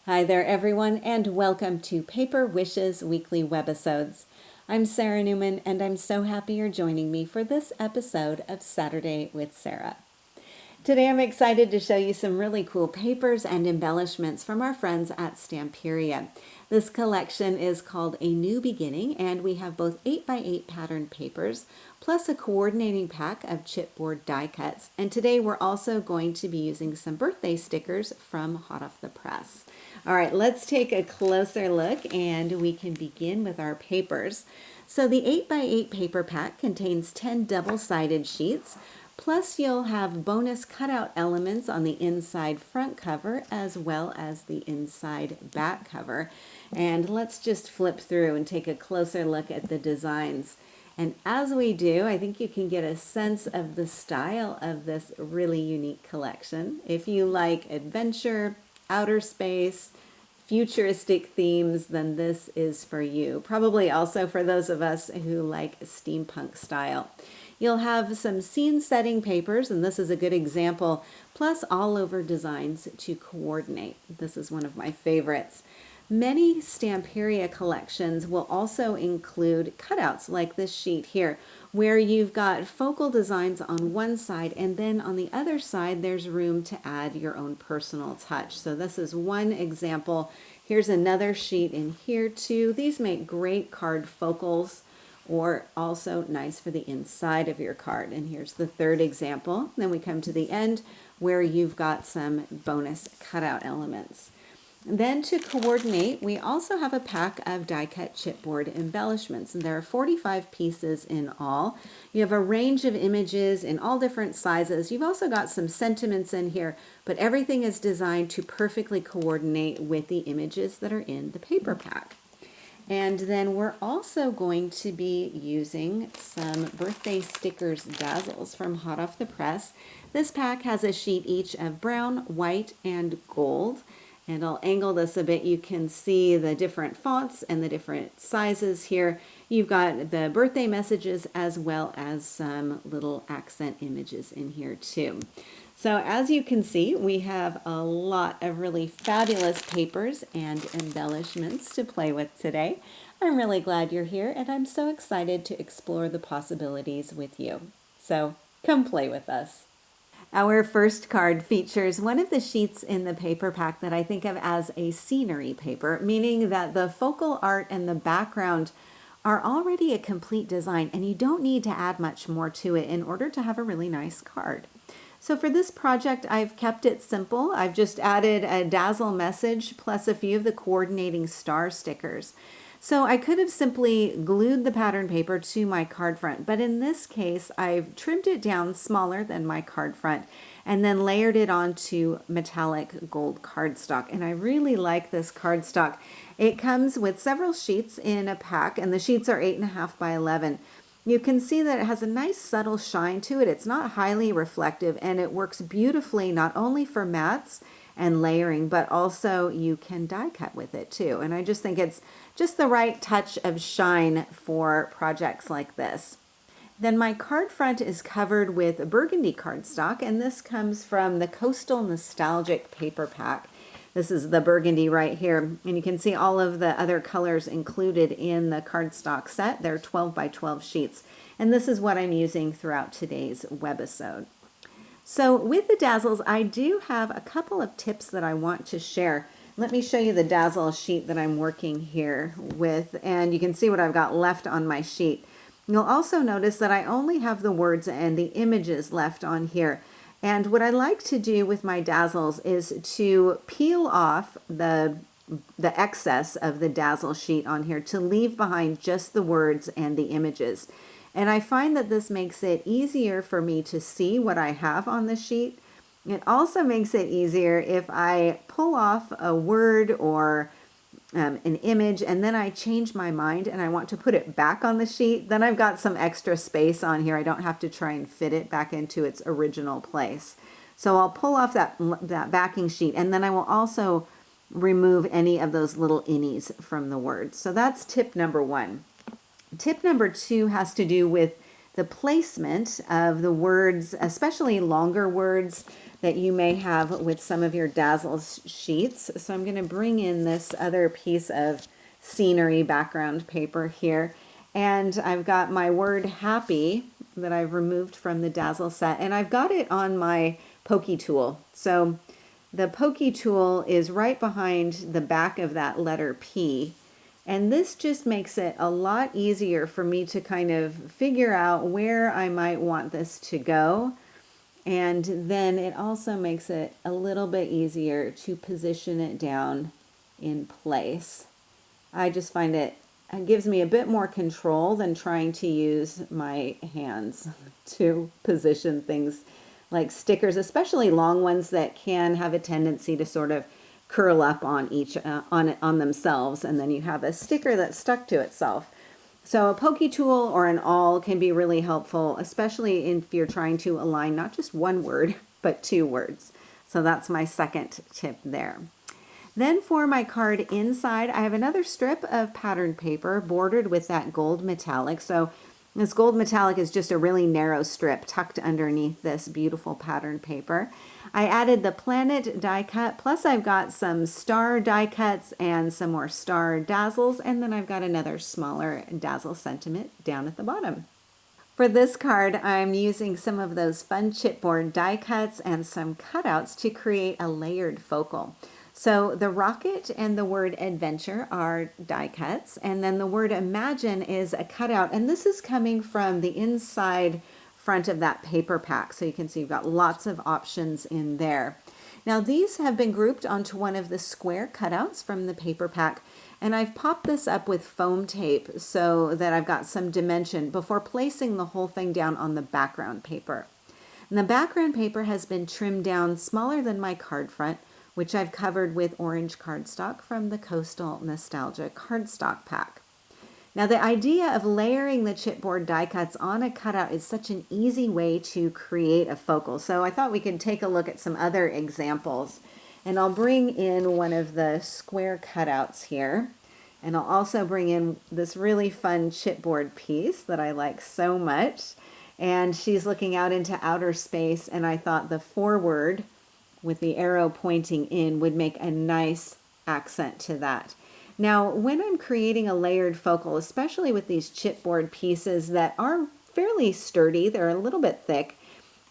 Hi there, everyone, and welcome to Paper Wishes Weekly Webisodes. I'm Sara Newman, and I'm so happy you're joining me for this episode of Saturday with Sara. Today I'm excited to show you some really cool papers and embellishments from our friends at Stamperia. This collection is called A New Beginning, and we have both 8x8 patterned papers, plus a coordinating pack of chipboard die cuts. And today we're also going to be using some birthday stickers from hot off the press. All right, let's take a closer look, and we can begin with our papers. So the 8x8 paper pack contains 10 double-sided sheets. Plus, you'll have bonus cutout elements on the inside front cover as well as the inside back cover. And let's just flip through and take a closer look at the designs. And as we do, I think you can get a sense of the style of this really unique collection. If you like adventure, outer space, futuristic themes, then this is for you. Probably also for those of us who like steampunk style. You'll have some scene setting papers, and this is a good example, plus all over designs to coordinate. This is one of my favorites. Many Stamperia collections will also include cutouts like this sheet here, where you've got focal designs on one side, and then on the other side there's room to add your own personal touch. So this is one example. Here's another sheet in here too. These make great card focals, or also nice for the inside of your card. And here's the third example. Then we come to the end where you've got some bonus cutout elements. Then to coordinate, we also have a pack of die-cut chipboard embellishments, and there are 45 pieces in all. You have a range of images in all different sizes. You've also got some sentiments in here, but everything is designed to perfectly coordinate with the images that are in the paper pack. And then we're also going to be using some birthday stickers Dazzles from hot off the press. This pack has a sheet each of brown, white, and gold. And I'll angle this a bit. You can see the different fonts and the different sizes here. You've got the birthday messages as well as some little accent images in here too. So as you can see, we have a lot of really fabulous papers and embellishments to play with today. I'm really glad you're here, and I'm so excited to explore the possibilities with you. So come play with us. Our first card features one of the sheets in the paper pack that I think of as a scenery paper, meaning that the focal art and the background are already a complete design, and you don't need to add much more to it in order to have a really nice card. So for this project, I've kept it simple. I've just added a Dazzle message plus a few of the coordinating star stickers. So I could have simply glued the pattern paper to my card front, but in this case, I've trimmed it down smaller than my card front and then layered it onto metallic gold cardstock. And I really like this cardstock. It comes with several sheets in a pack, and the sheets are 8.5 by 11. You can see that it has a nice subtle shine to it. It's not highly reflective, and it works beautifully not only for mats and layering, but also you can die cut with it too. And I just think it's just the right touch of shine for projects like this. Then my card front is covered with burgundy cardstock, and this comes from the Coastal Nostalgic paper pack. This is the burgundy right here, and you can see all of the other colors included in the cardstock set. They're 12 by 12 sheets, and this is what I'm using throughout today's webisode. So with the Dazzles, I do have a couple of tips that I want to share. Let me show you the Dazzle sheet that I'm working here with, and you can see what I've got left on my sheet. You'll also notice that I only have the words and the images left on here. And what I like to do with my Dazzles is to peel off the excess of the Dazzle sheet on here to leave behind just the words and the images. And I find that this makes it easier for me to see what I have on the sheet. It also makes it easier if I pull off a word or an image and then I change my mind and I want to put it back on the sheet, then I've got some extra space on here. I don't have to try and fit it back into its original place. So I'll pull off that backing sheet, and then I will also remove any of those little innies from the words. So that's tip number one. Tip number two has to do with the placement of the words, especially longer words that you may have with some of your Dazzle sheets. So I'm going to bring in this other piece of scenery background paper here. And I've got my word happy that I've removed from the Dazzle set. And I've got it on my pokey tool. So the pokey tool is right behind the back of that letter P. And this just makes it a lot easier for me to kind of figure out where I might want this to go. And then it also makes it a little bit easier to position it down in place. I just find it gives me a bit more control than trying to use my hands to position things like stickers, especially long ones that can have a tendency to sort of curl up on each on themselves, and then you have a sticker that's stuck to itself. So a pokey tool or an awl can be really helpful, especially if you're trying to align not just one word, but two words. So that's my second tip there. Then for my card inside, I have another strip of patterned paper bordered with that gold metallic. So this gold metallic is just a really narrow strip tucked underneath this beautiful patterned paper. I added the planet die cut, plus I've got some star die cuts and some more star dazzles, and then I've got another smaller dazzle sentiment down at the bottom. For this card, I'm using some of those fun chipboard die cuts and some cutouts to create a layered focal. So the rocket and the word adventure are die cuts, and then the word imagine is a cutout, and this is coming from the inside front of that paper pack. So you can see you've got lots of options in there. Now these have been grouped onto one of the square cutouts from the paper pack, and I've popped this up with foam tape so that I've got some dimension before placing the whole thing down on the background paper. And the background paper has been trimmed down smaller than my card front, which I've covered with orange cardstock from the Coastal Nostalgia cardstock pack. Now the idea of layering the chipboard die cuts on a cutout is such an easy way to create a focal. So I thought we could take a look at some other examples. And I'll bring in one of the square cutouts here. And I'll also bring in this really fun chipboard piece that I like so much. And she's looking out into outer space, and I thought the forward with the arrow pointing in would make a nice accent to that. Now, when I'm creating a layered focal, especially with these chipboard pieces that are fairly sturdy, they're a little bit thick,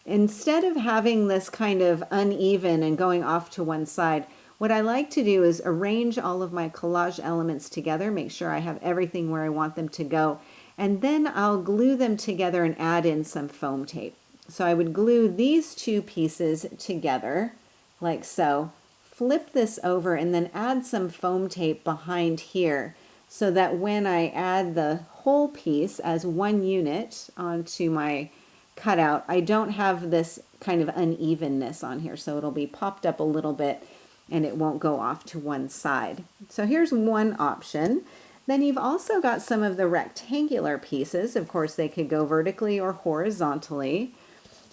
instead of having this kind of uneven and going off to one side, what I like to do is arrange all of my collage elements together, make sure I have everything where I want them to go, and then I'll glue them together and add in some foam tape. So I would glue these two pieces together like so, flip this over, and then add some foam tape behind here so that when I add the whole piece as one unit onto my cutout, I don't have this kind of unevenness on here. So it'll be popped up a little bit and it won't go off to one side. So here's one option. Then you've also got some of the rectangular pieces. Of course, they could go vertically or horizontally.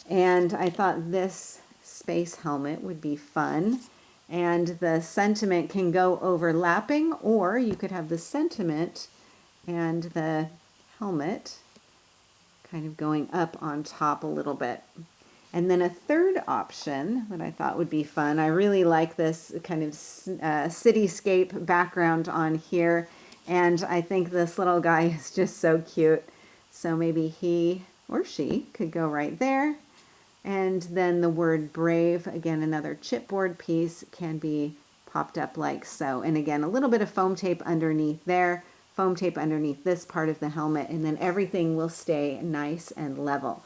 And I thought this space helmet would be fun. And the sentiment can go overlapping, or you could have the sentiment and the helmet kind of going up on top a little bit. And then a third option that I thought would be fun, I really like this kind of cityscape background on here, and I think this little guy is just so cute. So maybe he or she could go right there. And then the word brave, again, another chipboard piece, can be popped up like so. And again, a little bit of foam tape underneath there, foam tape underneath this part of the helmet, and then everything will stay nice and level.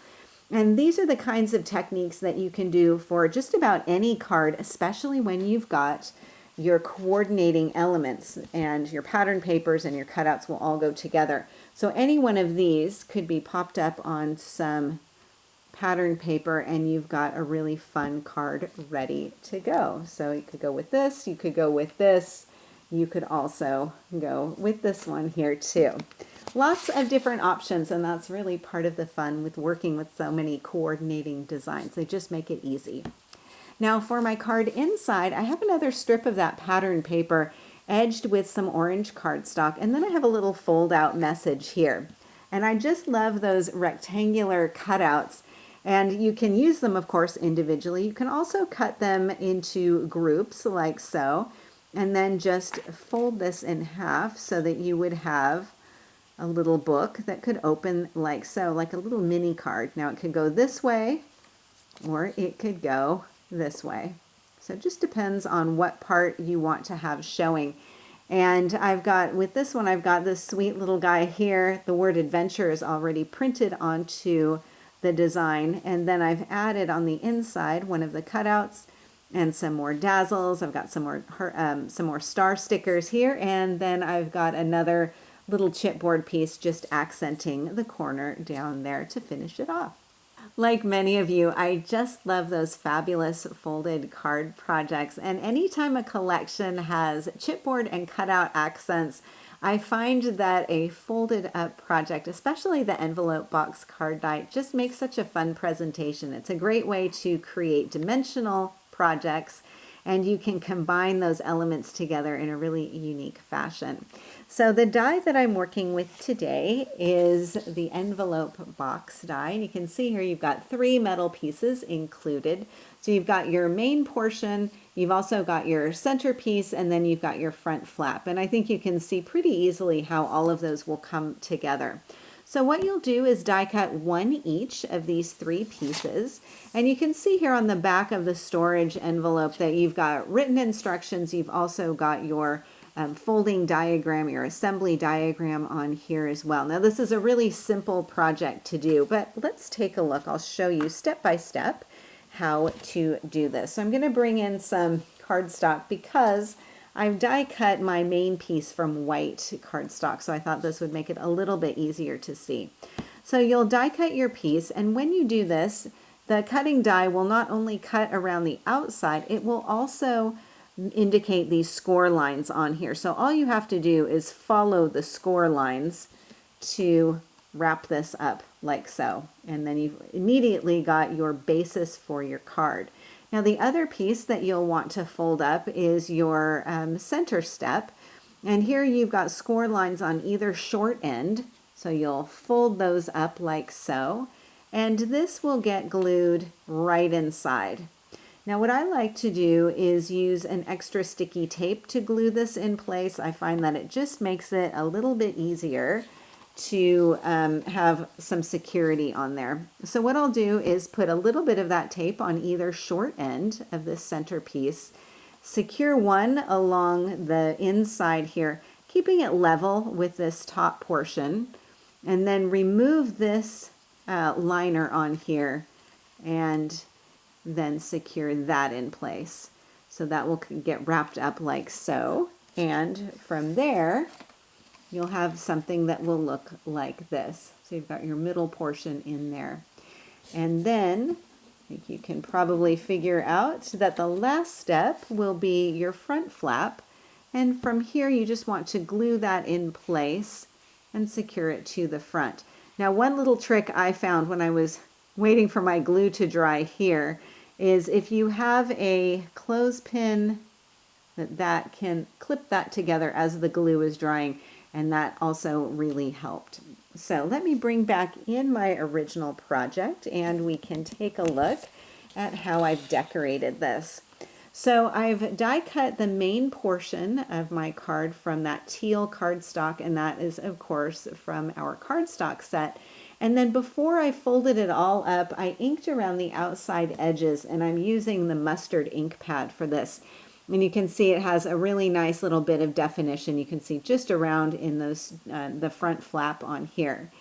And these are the kinds of techniques that you can do for just about any card, especially when you've got your coordinating elements, and your pattern papers and your cutouts will all go together. So any one of these could be popped up on some pattern paper, and you've got a really fun card ready to go. So you could go with this, you could go with this, you could also go with this one here too. Lots of different options, and that's really part of the fun with working with so many coordinating designs. They just make it easy. Now for my card inside, I have another strip of that pattern paper edged with some orange cardstock, and then I have a little fold out message here. And I just love those rectangular cutouts. And you can use them, of course, individually. You can also cut them into groups like so, and then just fold this in half so that you would have a little book that could open like so, like a little mini card. Now it could go this way or it could go this way. So it just depends on what part you want to have showing. And I've got, with this one, I've got this sweet little guy here. The word adventure is already printed onto the design. And then I've added on the inside one of the cutouts and some more Dazzles. I've got some more star stickers here. And then I've got another little chipboard piece just accenting the corner down there to finish it off. Like many of you, I just love those fabulous folded card projects. And anytime a collection has chipboard and cutout accents, I find that a folded up project, especially the envelope box card die, just makes such a fun presentation. It's a great way to create dimensional projects, and you can combine those elements together in a really unique fashion. So the die that I'm working with today is the envelope box die. And you can see here you've got 3 metal pieces included. So you've got your main portion, you've also got your centerpiece, and then you've got your front flap. And I think you can see pretty easily how all of those will come together. So what you'll do is die cut 1 each of these 3 pieces. And you can see here on the back of the storage envelope that you've got written instructions. You've also got your folding diagram, your assembly diagram on here as well. Now this is a really simple project to do, but let's take a look. I'll show you step by step how to do this. So I'm going to bring in some cardstock because I've die cut my main piece from white cardstock, so I thought this would make it a little bit easier to see. So you'll die cut your piece, and when you do this, the cutting die will not only cut around the outside, it will also indicate these score lines on here. So all you have to do is follow the score lines to wrap this up like so. And then you've immediately got your basis for your card. Now the other piece that you'll want to fold up is your center step. And here you've got score lines on either short end. So you'll fold those up like so. And this will get glued right inside. Now what I like to do is use an extra sticky tape to glue this in place. I find that it just makes it a little bit easier to have some security on there. So what I'll do is put a little bit of that tape on either short end of this center piece, secure one along the inside here, keeping it level with this top portion, and then remove this liner on here and then secure that in place. So that will get wrapped up like so. And from there, you'll have something that will look like this. So you've got your middle portion in there. And then I think you can probably figure out that the last step will be your front flap. And from here, you just want to glue that in place and secure it to the front. Now, one little trick I found when I was waiting for my glue to dry here is if you have a clothespin that can clip that together as the glue is drying, and that also really helped. So let me bring back in my original project and we can take a look at how I've decorated this. So I've die cut the main portion of my card from that teal cardstock, and that is of course from our cardstock set. And then before I folded it all up, I inked around the outside edges, and I'm using the mustard ink pad for this. And you can see it has a really nice little bit of definition. You can see just around in those the front flap on here.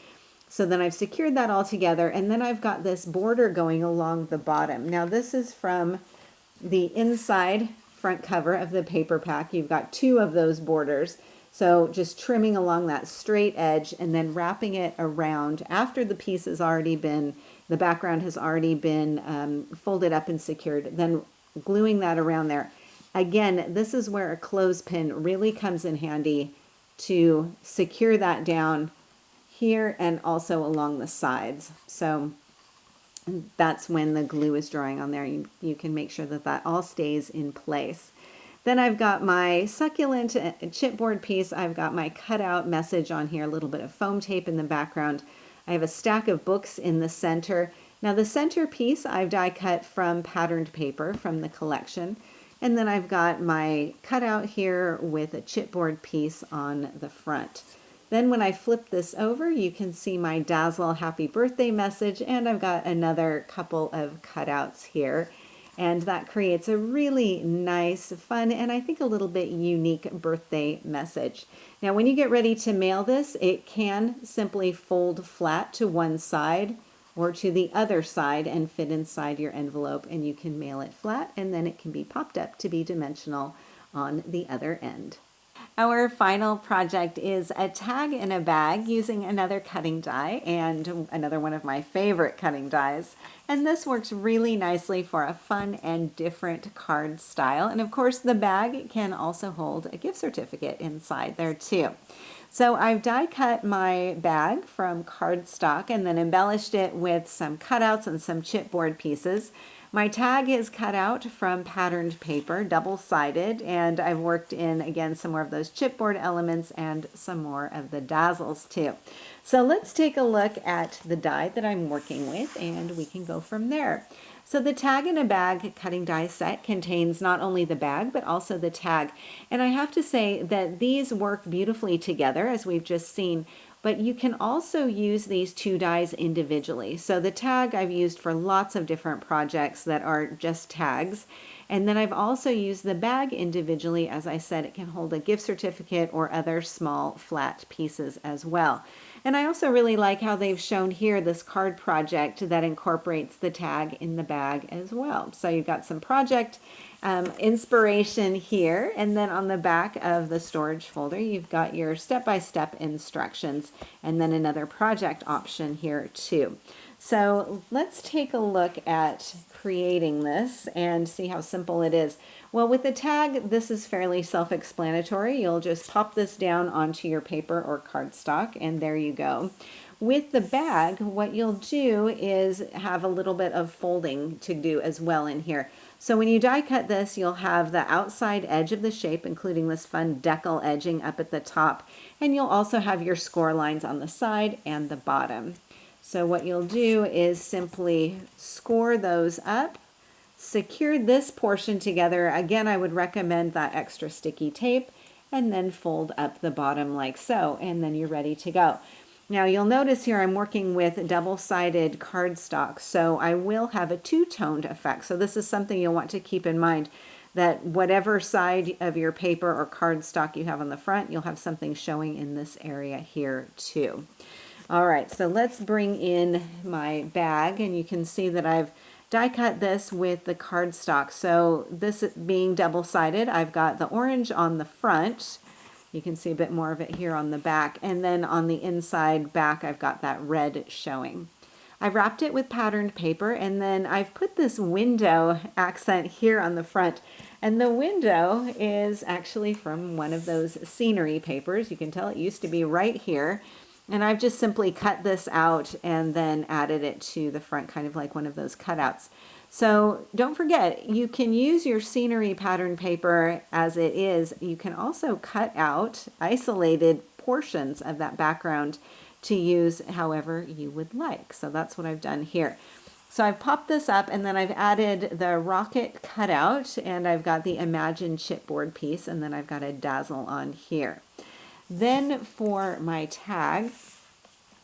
So then I've secured that all together, and then I've got this border going along the bottom. Now this is from the inside front cover of the paper pack. You've got 2 of those borders. So just trimming along that straight edge and then wrapping it around after the piece has already been, the background has already been folded up and secured, then gluing that around there. Again, this is where a clothespin really comes in handy to secure that down here and also along the sides. So that's when the glue is drying on there. You can make sure that that all stays in place. Then I've got my succulent chipboard piece. I've got my cutout message on here, a little bit of foam tape in the background. I have a stack of books in the center. Now the center piece I've die cut from patterned paper from the collection. And then I've got my cutout here with a chipboard piece on the front. Then when I flip this over, you can see my Dazzle happy birthday message, and I've got another couple of cutouts here. And that creates a really nice, fun, and I think a little bit unique birthday message. Now when you get ready to mail this, it can simply fold flat to one side or to the other side and fit inside your envelope, and you can mail it flat, and then it can be popped up to be dimensional on the other end. Our final project is a tag in a bag using another cutting die and another one of my favorite cutting dies. And this works really nicely for a fun and different card style. And of course the bag can also hold a gift certificate inside there too. So I've die cut my bag from cardstock and then embellished it with some cutouts and some chipboard pieces. My tag is cut out from patterned paper, double-sided, and I've worked in, again, some more of those chipboard elements and some more of the dazzles too. So let's take a look at the die that I'm working with, and we can go from there. So the tag in a bag cutting die set contains not only the bag, but also the tag. And I have to say that these work beautifully together, as we've just seen. But you can also use these two dies individually. So the tag I've used for lots of different projects that are just tags. And then I've also used the bag individually. As I said, it can hold a gift certificate or other small flat pieces as well. And I also really like how they've shown here this card project that incorporates the tag in the bag as well. So you've got some project inspiration here, and then on the back of the storage folder you've got your step-by-step instructions and then another project option here too. So let's take a look at creating this and see how simple it is. Well, with the tag, this is fairly self-explanatory. You'll just pop this down onto your paper or cardstock, and there you go. With the bag, what you'll do is have a little bit of folding to do as well in here. So when you die cut this, you'll have the outside edge of the shape, including this fun decal edging up at the top, and you'll also have your score lines on the side and the bottom. So what you'll do is simply score those up, secure this portion together. Again, I would recommend that extra sticky tape, and then fold up the bottom like so, and then you're ready to go. Now you'll notice here I'm working with double-sided cardstock, so I will have a two-toned effect. So this is something you'll want to keep in mind, that whatever side of your paper or cardstock you have on the front, you'll have something showing in this area here too. All right, so let's bring in my bag, and you can see that I've die cut this with the cardstock. So this being double-sided, I've got the orange on the front. You can see a bit more of it here on the back, and then on the inside back I've got that red showing. I've wrapped it with patterned paper, and then I've put this window accent here on the front, and the window is actually from one of those scenery papers. You can tell it used to be right here, and I've just simply cut this out and then added it to the front, kind of like one of those cutouts. So don't forget, you can use your scenery pattern paper as it is. You can also cut out isolated portions of that background to use however you would like. So that's what I've done here. So I've popped this up, and then I've added the rocket cutout, and I've got the Imagine chipboard piece, and then I've got a Dazzle on here. Then for my tag,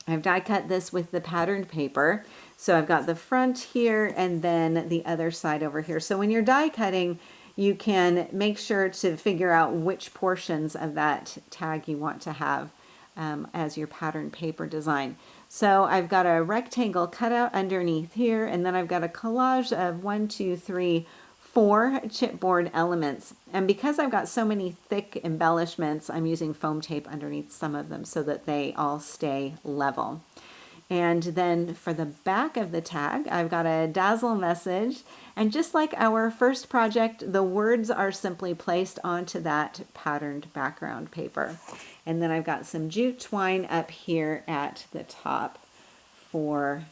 I've die cut this with the patterned paper. So I've got the front here and then the other side over here. So when you're die cutting, you can make sure to figure out which portions of that tag you want to have as your pattern paper design. So I've got a rectangle cutout underneath here, and then I've got a collage of 4 chipboard elements. And because I've got so many thick embellishments, I'm using foam tape underneath some of them so that they all stay level. And then for the back of the tag, I've got a Dazzle message. And just like our first project, the words are simply placed onto that patterned background paper. And then I've got some jute twine up here at the top for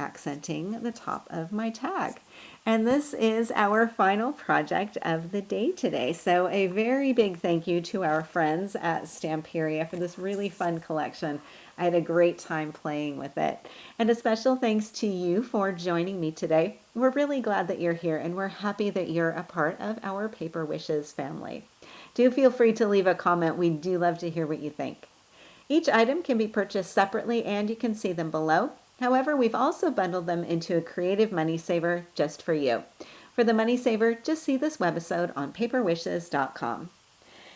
accenting the top of my tag. And this is our final project of the day today. So a very big thank you to our friends at Stamperia for this really fun collection. I had a great time playing with it. And a special thanks to you for joining me today. We're really glad that you're here and we're happy that you're a part of our Paper Wishes family. Do feel free to leave a comment. We do love to hear what you think. Each item can be purchased separately and you can see them below. However, we've also bundled them into a creative money saver just for you. For the money saver, just see this webisode on paperwishes.com.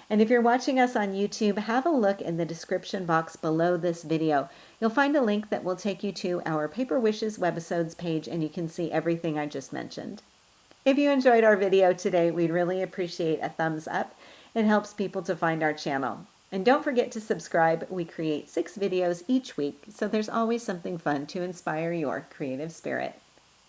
And if you're watching us on YouTube, have a look in the description box below this video. You'll find a link that will take you to our Paper Wishes webisodes page and you can see everything I just mentioned. If you enjoyed our video today, we'd really appreciate a thumbs up. It helps people to find our channel. And don't forget to subscribe. We create 6 videos each week, so there's always something fun to inspire your creative spirit.